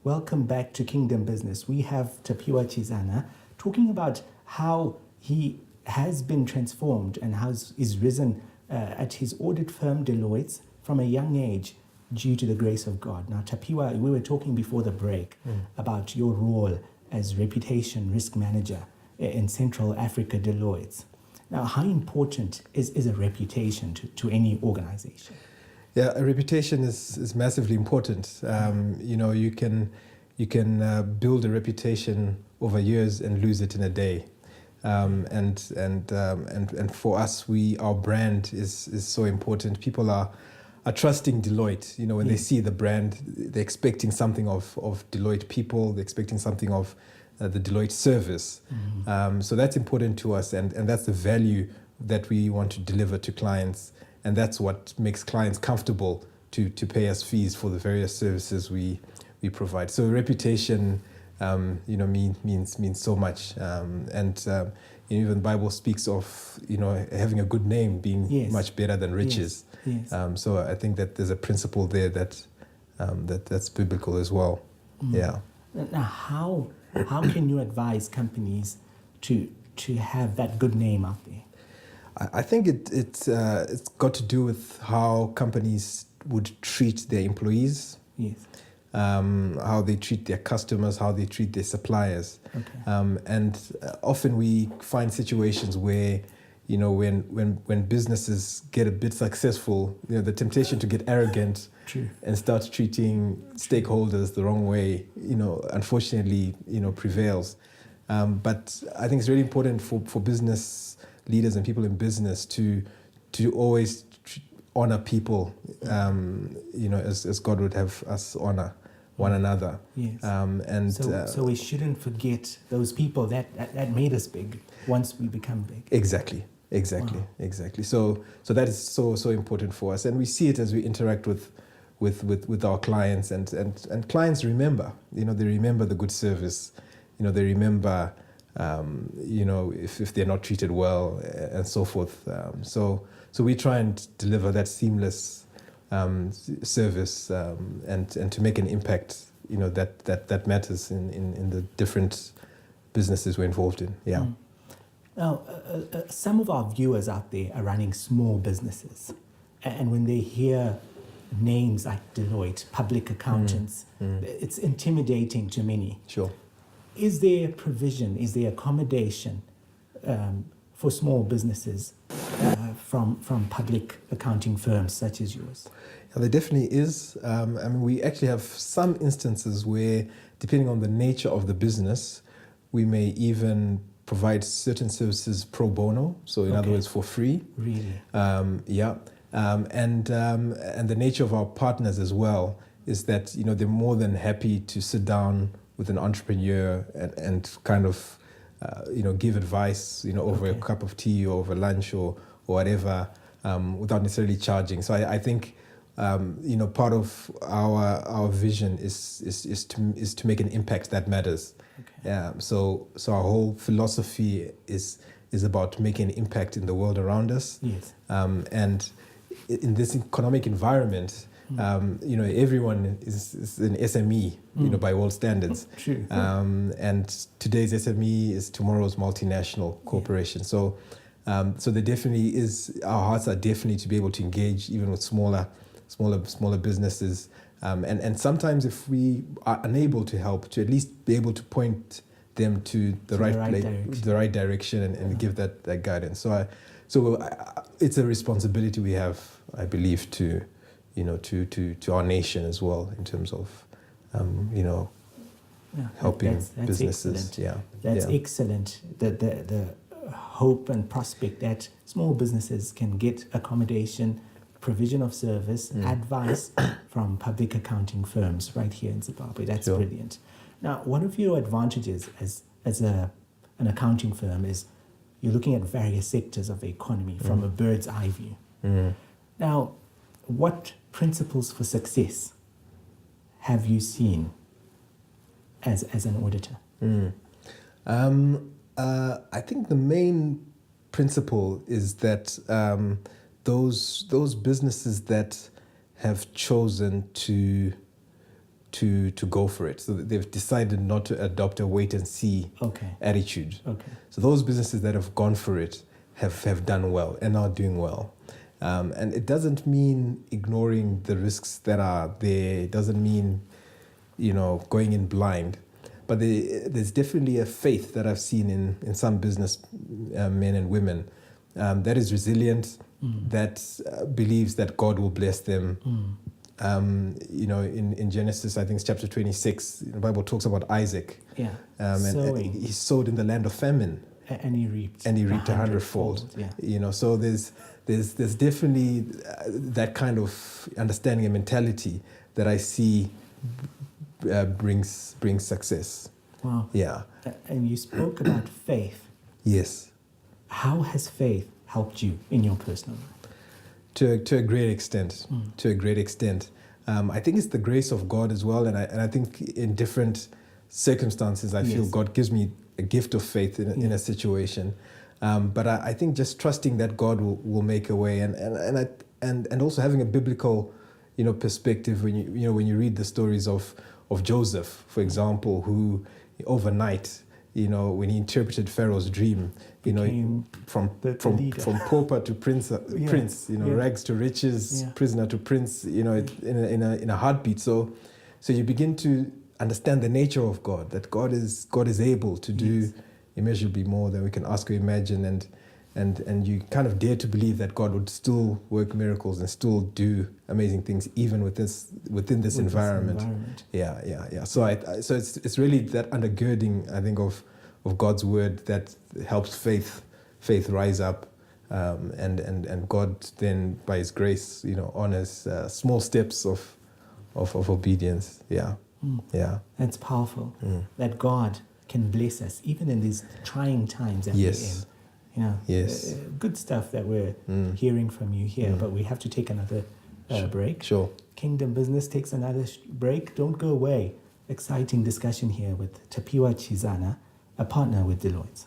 welcome back to Kingdom Business. We have TAPIWA CHIZANA talking about how he has been transformed and how he's risen at his audit firm Deloitte from a young age due to the grace of God. Now, TAPIWA, we were talking before the break about your role as reputation risk manager in Central Africa Deloitte. Now, how important is a reputation to any organization? Yeah, a reputation is massively important. You can build a reputation over years and lose it in a day. And for us, our brand is so important. People are trusting Deloitte. When they see the brand, they're expecting something of Deloitte people. They're expecting something of the Deloitte service. So that's important to us, and that's the value that we want to deliver to clients. And that's what makes clients comfortable to pay us fees for the various services we provide. So reputation, means so much. Even the Bible speaks of, having a good name being much better than riches. Yes. So I think that there's a principle there that's biblical as well. Yeah. Now, how can you advise companies to have that good name out there? I think it's got to do with how companies would treat their employees. Yes. How they treat their customers, how they treat their suppliers. Okay. And often we find situations where, when businesses get a bit successful, the temptation to get arrogant and start treating stakeholders the wrong way, unfortunately, prevails. But I think it's really important for business leaders and people in business to always honor people, as God would have us honor one another. Yes. So we shouldn't forget those people that made us big once we become big. Exactly. Wow. Exactly. So that is so important for us, and we see it as we interact with our clients, and clients remember. They remember the good service. They remember. If they're not treated well, and so forth. So we try and deliver that seamless service, and to make an impact, that matters in the different businesses we're involved in. Yeah. Now, some of our viewers out there are running small businesses, and when they hear names like Deloitte, public accountants, it's intimidating to many. Sure. Is there provision, is there accommodation for small businesses from public accounting firms such as yours? Yeah, there definitely is. We actually have some instances where, depending on the nature of the business, we may even provide certain services pro bono, so in other words, for free. Really? Yeah. And the nature of our partners as well is that, they're more than happy to sit down with an entrepreneur and kind of, give advice, over a cup of tea or over lunch or whatever, without necessarily charging. So I think, part of our vision is to make an impact that matters. Okay. Yeah. So our whole philosophy is about making an impact in the world around us. Yes. And in this economic environment, everyone is an SME, by world standards. True. And today's SME is tomorrow's multinational corporation. So there definitely is, our hearts are definitely to be able to engage even with smaller businesses. And sometimes if we are unable to help, to at least be able to point them to the right direction and give that guidance. So it's a responsibility we have, I believe, to our nation as well, in terms of, helping that's businesses. Excellent. Yeah, that's excellent. The hope and prospect that small businesses can get accommodation, provision of service, advice from public accounting firms right here in Zimbabwe. That's brilliant. Now, one of your advantages as an accounting firm is you're looking at various sectors of the economy from a bird's eye view. Now, what principles for success have you seen as an auditor? I think the main principle is that those businesses that have chosen to to go for it. So they've decided not to adopt a wait and see attitude. Okay. So those businesses that have gone for it have done well and are doing well. And it doesn't mean ignoring the risks that are there. It doesn't mean, going in blind. But there's definitely a faith that I've seen in some business men and women that is resilient, that believes that God will bless them. In Genesis, I think it's chapter 26, the Bible talks about Isaac. Yeah. And he sowed in the land of famine. And he reaped. And he reaped 100-fold. Yeah. So there's definitely that kind of understanding and mentality that I see brings success. Wow. Yeah. And you spoke about faith. Yes. How has faith helped you in your personal life? To a great extent. To a great extent. I think it's the grace of God as well, and I think in different circumstances, I feel God gives me a gift of faith in a situation. But I think just trusting that God will make a way, and also having a biblical, perspective when you read the stories of Joseph, for example, who overnight, when he interpreted Pharaoh's dream, from pauper to prince, rags to riches, prisoner to prince, in a heartbeat. So you begin to understand the nature of God, that God is able to do immeasurably more than we can ask or imagine, and you kind of dare to believe that God would still work miracles and still do amazing things even within this environment. Yeah. So it's really that undergirding, I think, of God's word that helps faith rise up, and God then by His grace, honors small steps of obedience. Yeah. Yeah. That's powerful. That God can bless us even in these trying times that we're in. Yes. Good stuff that we're hearing from you here, but we have to take another break. Sure. Kingdom Business takes another break. Don't go away. Exciting discussion here with TAPIWA CHIZANA, a partner with Deloitte.